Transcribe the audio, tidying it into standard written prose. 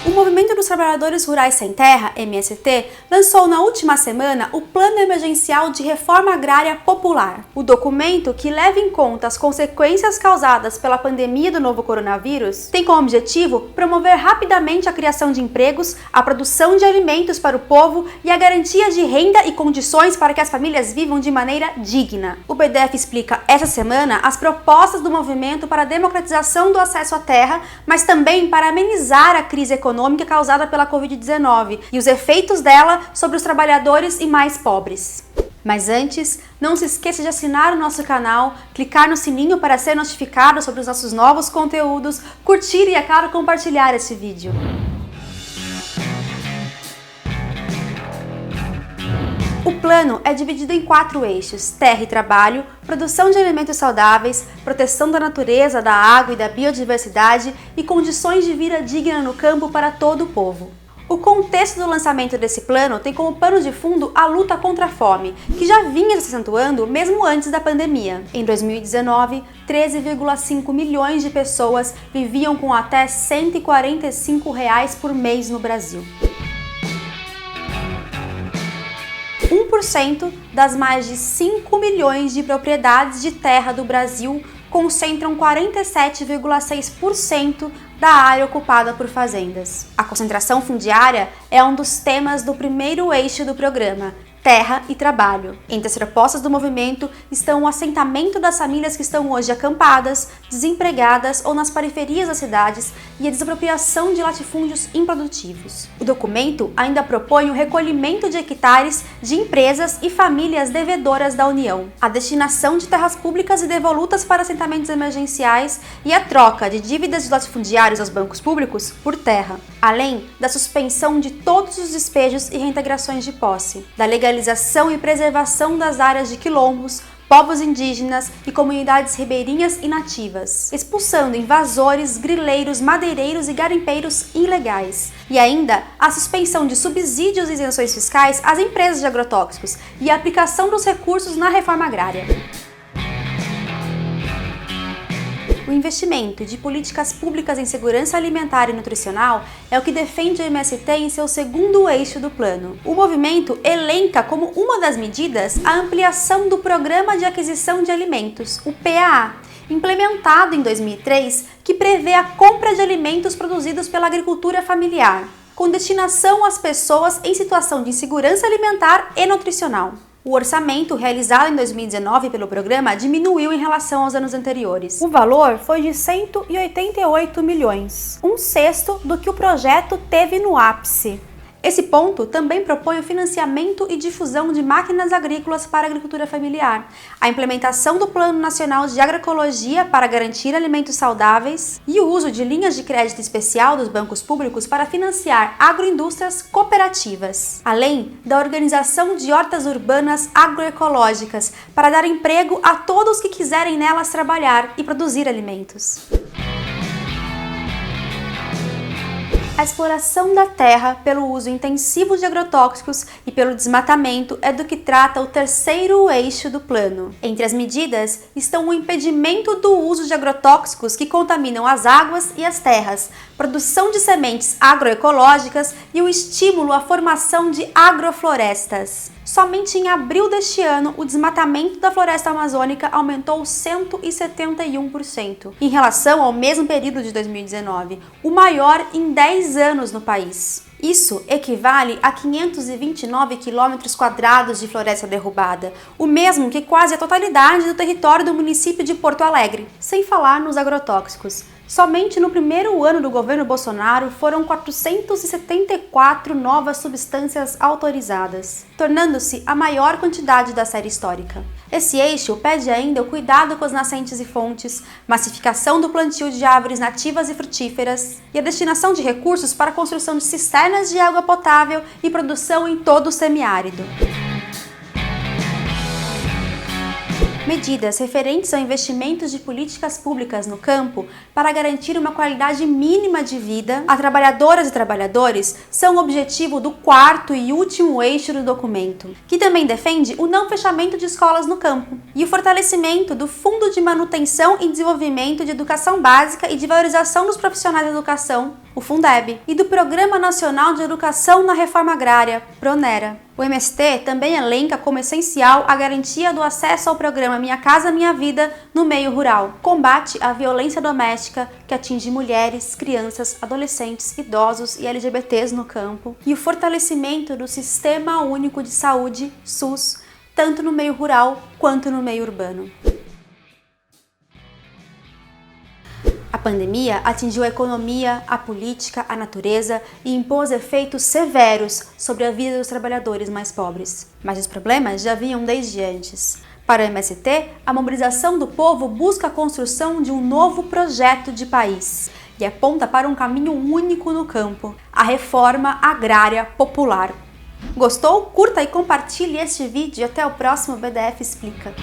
O Movimento dos Trabalhadores Rurais Sem Terra, MST, lançou na última semana o Plano Emergencial de Reforma Agrária Popular. O documento, que leva em conta as consequências causadas pela pandemia do novo coronavírus, tem como objetivo promover rapidamente a criação de empregos, a produção de alimentos para o povo e a garantia de renda e condições para que as famílias vivam de maneira digna. O PDF explica essa semana as propostas do movimento para a democratização do acesso à terra, mas também para amenizar a crise econômica causada pela Covid-19 e os efeitos dela sobre os trabalhadores e mais pobres. Mas antes, não se esqueça de assinar o nosso canal, clicar no sininho para ser notificado sobre os nossos novos conteúdos, curtir e, é claro, compartilhar esse vídeo. O plano é dividido em 4 eixos: terra e trabalho, produção de alimentos saudáveis, proteção da natureza, da água e da biodiversidade e condições de vida digna no campo para todo o povo. O contexto do lançamento desse plano tem como pano de fundo a luta contra a fome, que já vinha se acentuando mesmo antes da pandemia. Em 2019, 13,5 milhões de pessoas viviam com até R$ 145 por mês no Brasil. 1% das mais de 5 milhões de propriedades de terra do Brasil concentram 47,6% da área ocupada por fazendas. A concentração fundiária é um dos temas do primeiro eixo do programa, terra e trabalho. Entre as propostas do movimento estão o assentamento das famílias que estão hoje acampadas, desempregadas ou nas periferias das cidades e a desapropriação de latifúndios improdutivos. O documento ainda propõe o recolhimento de hectares de empresas e famílias devedoras da União, a destinação de terras públicas e devolutas para assentamentos emergenciais e a troca de dívidas de latifundiários aos bancos públicos por terra, além da suspensão de todos os despejos e reintegrações de posse, da legalização e preservação das áreas de quilombos, povos indígenas e comunidades ribeirinhas e nativas, expulsando invasores, grileiros, madeireiros e garimpeiros ilegais. E ainda a suspensão de subsídios e isenções fiscais às empresas de agrotóxicos e a aplicação dos recursos na reforma agrária. O investimento de políticas públicas em segurança alimentar e nutricional é o que defende o MST em seu segundo eixo do plano. O movimento elenca como uma das medidas a ampliação do Programa de Aquisição de Alimentos, o PAA, implementado em 2003, que prevê a compra de alimentos produzidos pela agricultura familiar, com destinação às pessoas em situação de insegurança alimentar e nutricional. O orçamento realizado em 2019 pelo programa diminuiu em relação aos anos anteriores. O valor foi de 188 milhões, um sexto do que o projeto teve no ápice. Esse ponto também propõe o financiamento e difusão de máquinas agrícolas para a agricultura familiar, a implementação do Plano Nacional de Agroecologia para garantir alimentos saudáveis e o uso de linhas de crédito especial dos bancos públicos para financiar agroindústrias cooperativas, além da organização de hortas urbanas agroecológicas para dar emprego a todos que quiserem nelas trabalhar e produzir alimentos. A exploração da terra pelo uso intensivo de agrotóxicos e pelo desmatamento é do que trata o terceiro eixo do plano. Entre as medidas estão o impedimento do uso de agrotóxicos que contaminam as águas e as terras, produção de sementes agroecológicas e o estímulo à formação de agroflorestas. Somente em abril deste ano, o desmatamento da floresta amazônica aumentou 171% em relação ao mesmo período de 2019, o maior em 10 anos no país. Isso equivale a 529 km² de floresta derrubada, o mesmo que quase a totalidade do território do município de Porto Alegre, sem falar nos agrotóxicos. Somente no primeiro ano do governo Bolsonaro foram 474 novas substâncias autorizadas, tornando-se a maior quantidade da série histórica. Esse eixo pede ainda o cuidado com as nascentes e fontes, massificação do plantio de árvores nativas e frutíferas e a destinação de recursos para a construção de cisternas de água potável e produção em todo o semiárido. Medidas referentes ao investimentos de políticas públicas no campo para garantir uma qualidade mínima de vida a trabalhadoras e trabalhadores são o objetivo do quarto e último eixo do documento, que também defende o não fechamento de escolas no campo e o fortalecimento do Fundo de Manutenção e Desenvolvimento de Educação Básica e de Valorização dos Profissionais da Educação, o Fundeb, e do Programa Nacional de Educação na Reforma Agrária, PRONERA. O MST também elenca como essencial a garantia do acesso ao programa Minha Casa Minha Vida no meio rural, combate à violência doméstica que atinge mulheres, crianças, adolescentes, idosos e LGBTs no campo, e o fortalecimento do Sistema Único de Saúde, SUS, tanto no meio rural quanto no meio urbano. A pandemia atingiu a economia, a política, a natureza e impôs efeitos severos sobre a vida dos trabalhadores mais pobres. Mas os problemas já vinham desde antes. Para o MST, a mobilização do povo busca a construção de um novo projeto de país e aponta para um caminho único no campo, a reforma agrária popular. Gostou? Curta e compartilhe este vídeo e até o próximo BDF Explica.